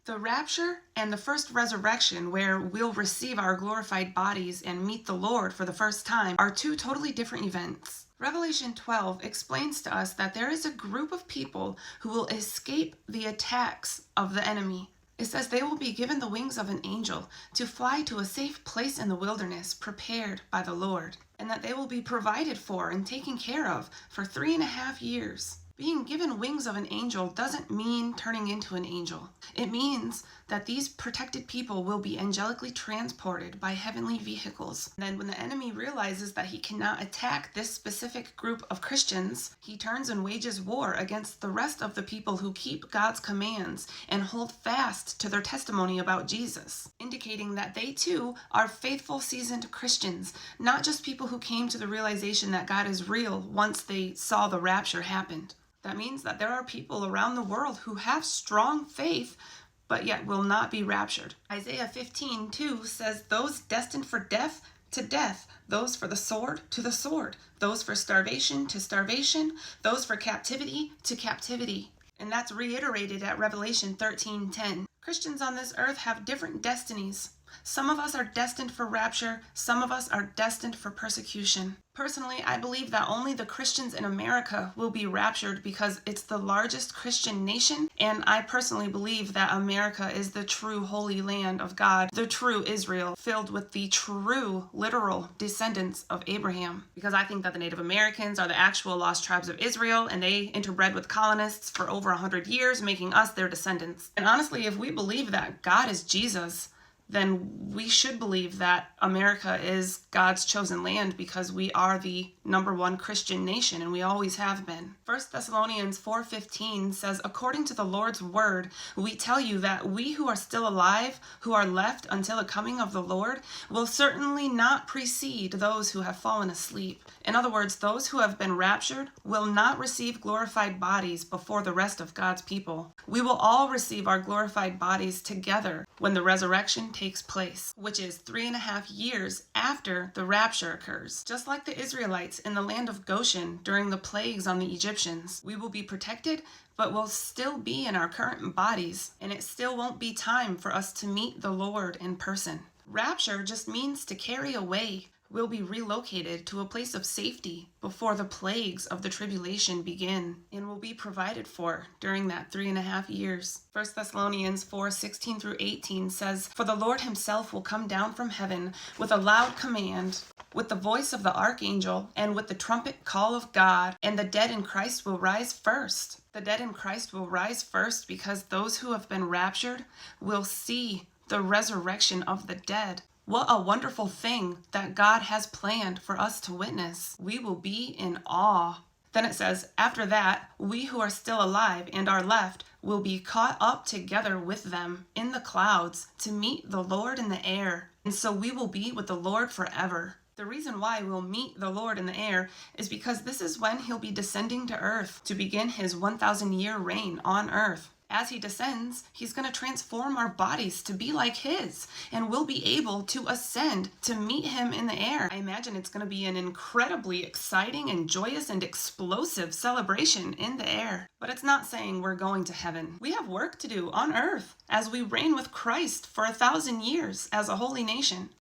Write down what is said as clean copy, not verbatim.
The rapture and the first resurrection, where we'll receive our glorified bodies and meet the Lord for the first time, are two totally different events. Revelation 12 explains to us that there is a group of people who will escape the attacks of the enemy. It says they will be given the wings of an angel to fly to a safe place in the wilderness prepared by the Lord, and that they will be provided for and taken care of for 3.5 years. Being given wings of an angel doesn't mean turning into an angel. It means that these protected people will be angelically transported by heavenly vehicles. Then when the enemy realizes that he cannot attack this specific group of Christians, he turns and wages war against the rest of the people who keep God's commands and hold fast to their testimony about Jesus, indicating that they too are faithful, seasoned Christians, not just people who came to the realization that God is real once they saw the rapture happened. That means that there are people around the world who have strong faith, but yet will not be raptured. Isaiah 15:2 says, "Those destined for death, to death, those for the sword, to the sword, those for starvation, to starvation, those for captivity, to captivity." And that's reiterated at Revelation 13:10. Christians on this earth have different destinies. Some of us are destined for rapture, some of us are destined for persecution. Personally, I believe that only the Christians in America will be raptured because it's the largest Christian nation, and I personally believe that America is the true holy land of God, the true Israel, filled with the true, literal descendants of Abraham. Because I think that the Native Americans are the actual lost tribes of Israel, and they interbred with colonists for over 100 years, making us their descendants. And honestly, if we believe that God is Jesus, then we should believe that America is God's chosen land because we are the #1 Christian nation, and we always have been. 1 Thessalonians 4:15 says, "According to the Lord's word, we tell you that we who are still alive, who are left until the coming of the Lord, will certainly not precede those who have fallen asleep." In other words, those who have been raptured will not receive glorified bodies before the rest of God's people. We will all receive our glorified bodies together when the resurrection takes place, which is 3.5 years after the rapture occurs. Just like the Israelites in the land of Goshen during the plagues on the Egyptians, we will be protected, but we'll still be in our current bodies, and it still won't be time for us to meet the Lord in person. Rapture just means to carry away. We'll be relocated to a place of safety before the plagues of the tribulation begin, and will be provided for during that 3.5 years. 1 Thessalonians 4:16-18 says, "For the Lord himself will come down from heaven with a loud command, with the voice of the archangel, and with the trumpet call of God, and the dead in Christ will rise first." The dead in Christ will rise first because those who have been raptured will see the resurrection of the dead. What a wonderful thing that God has planned for us to witness. We will be in awe. Then it says, "After that, we who are still alive and are left will be caught up together with them in the clouds to meet the Lord in the air. And so we will be with the Lord forever." The reason why we'll meet the Lord in the air is because this is when he'll be descending to earth to begin his 1,000-year reign on earth. As he descends, he's going to transform our bodies to be like his, and we'll be able to ascend to meet him in the air. I imagine it's going to be an incredibly exciting and joyous and explosive celebration in the air. But it's not saying we're going to heaven. We have work to do on earth as we reign with Christ for 1,000 years as a holy nation.